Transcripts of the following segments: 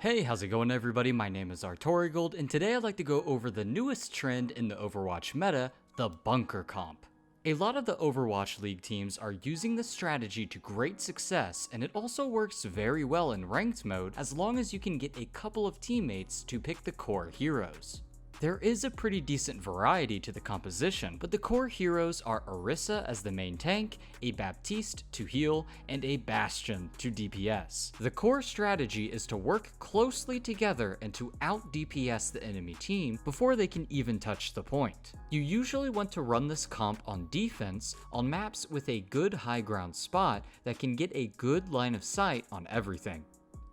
Hey, how's it going everybody? My name is Artorigold, and today I'd like to go over the newest trend in the Overwatch meta, the bunker comp. A lot of the Overwatch League teams are using this strategy to great success, and it also works very well in ranked mode as long as you can get a couple of teammates to pick the core heroes. There is a pretty decent variety to the composition, but the core heroes are ERISA as the main tank, a Baptiste to heal, and a Bastion to DPS. The core strategy is to work closely together and to out DPS the enemy team before they can even touch the point. You usually want to run this comp on defense on maps with a good high ground spot that can get a good line of sight on everything.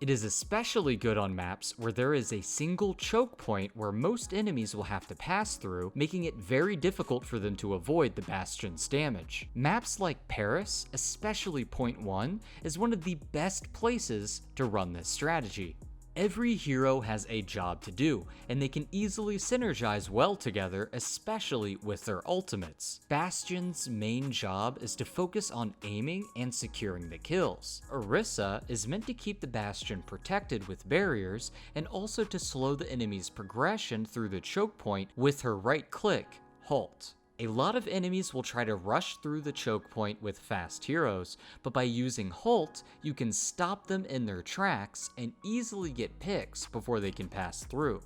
It is especially good on maps where there is a single choke point where most enemies will have to pass through, making it very difficult for them to avoid the Bastion's damage. Maps like Paris, especially Point 1, is one of the best places to run this strategy. Every hero has a job to do, and they can easily synergize well together, especially with their ultimates. Bastion's main job is to focus on aiming and securing the kills. ERISA is meant to keep the Bastion protected with barriers, and also to slow the enemy's progression through the choke point with her right click, halt. A lot of enemies will try to rush through the choke point with fast heroes, but by using halt, you can stop them in their tracks and easily get picks before they can pass through.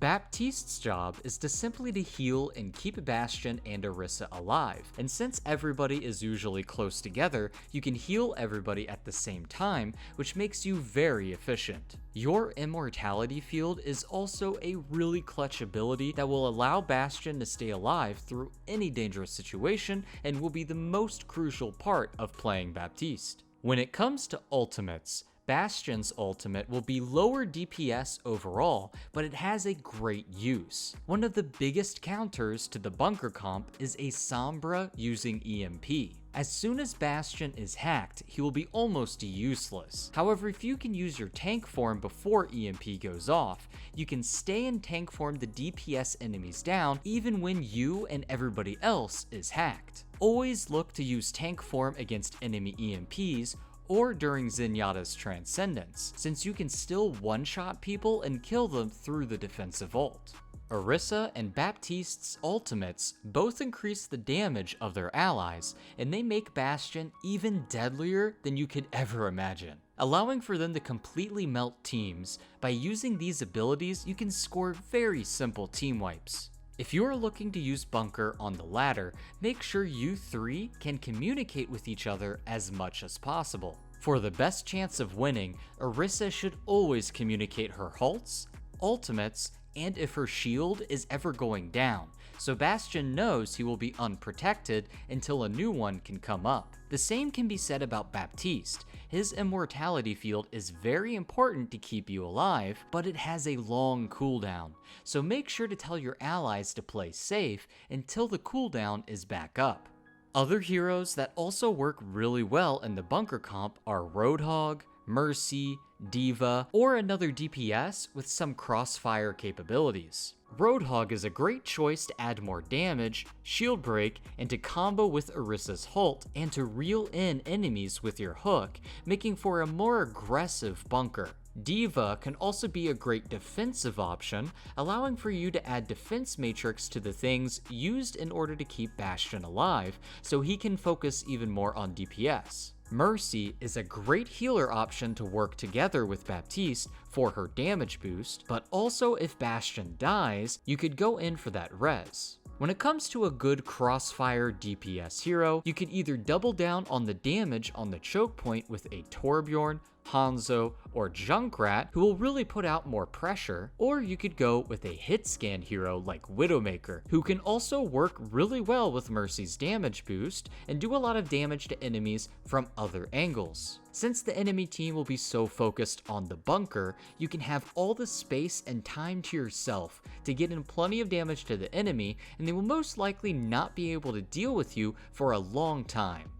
Baptiste's job is to simply to heal and keep Bastion and ERISA alive, and since everybody is usually close together, you can heal everybody at the same time, which makes you very efficient. Your immortality field is also a really clutch ability that will allow Bastion to stay alive through any dangerous situation and will be the most crucial part of playing Baptiste. When it comes to ultimates, Bastion's ultimate will be lower DPS overall, but it has a great use. One of the biggest counters to the bunker comp is a Sombra using EMP. As soon as Bastion is hacked, he will be almost useless. However, if you can use your tank form before EMP goes off, you can stay in tank form the DPS enemies down even when you and everybody else is hacked. Always look to use tank form against enemy EMPs or during Zenyatta's Transcendence, since you can still one-shot people and kill them through the defensive ult. ERISA and Baptiste's ultimates both increase the damage of their allies, and they make Bastion even deadlier than you could ever imagine. Allowing for them to completely melt teams, by using these abilities you can score very simple team wipes. If you are looking to use bunker on the ladder, make sure you three can communicate with each other as much as possible. For the best chance of winning, ERISA should always communicate her halts, ultimates, and if her shield is ever going down, so Bastion knows he will be unprotected until a new one can come up. The same can be said about Baptiste. His immortality field is very important to keep you alive, but it has a long cooldown, so make sure to tell your allies to play safe until the cooldown is back up. Other heroes that also work really well in the bunker comp are Roadhog, Mercy, D.Va, or another DPS with some crossfire capabilities. Roadhog is a great choice to add more damage, shield break, and to combo with ERISA's halt and to reel in enemies with your hook, making for a more aggressive bunker. D.Va can also be a great defensive option, allowing for you to add defense matrix to the things used in order to keep Bastion alive, so he can focus even more on DPS. Mercy is a great healer option to work together with Baptiste for her damage boost, but also if Bastion dies, you could go in for that res. When it comes to a good crossfire DPS hero, you could either double down on the damage on the choke point with a Torbjorn, Hanzo, or Junkrat, who will really put out more pressure, or you could go with a hit scan hero like Widowmaker, who can also work really well with Mercy's damage boost and do a lot of damage to enemies from other angles. Since the enemy team will be so focused on the bunker, you can have all the space and time to yourself to get in plenty of damage to the enemy, and they will most likely not be able to deal with you for a long time.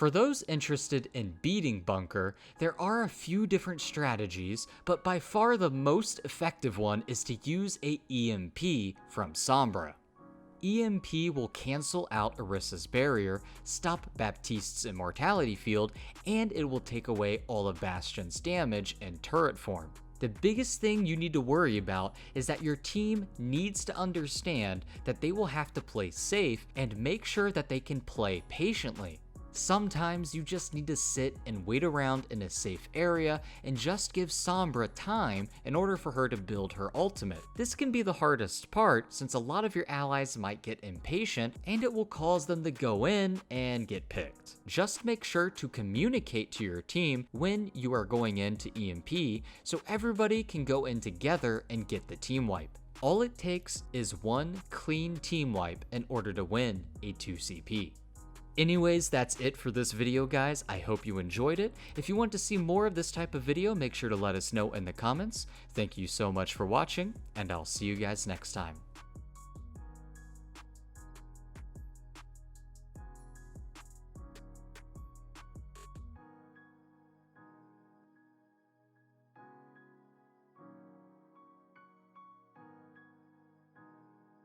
For those interested in beating bunker, there are a few different strategies, but by far the most effective one is to use a EMP from Sombra. EMP will cancel out ERISA's barrier, stop Baptiste's immortality field, and it will take away all of Bastion's damage in turret form. The biggest thing you need to worry about is that your team needs to understand that they will have to play safe and make sure that they can play patiently. Sometimes you just need to sit and wait around in a safe area and just give Sombra time in order for her to build her ultimate. This can be the hardest part since a lot of your allies might get impatient and it will cause them to go in and get picked. Just make sure to communicate to your team when you are going into EMP so everybody can go in together and get the team wipe. All it takes is one clean team wipe in order to win a 2CP. Anyways, that's it for this video, guys. I hope you enjoyed it. If you want to see more of this type of video, make sure to let us know in the comments. Thank you so much for watching, and I'll see you guys next time.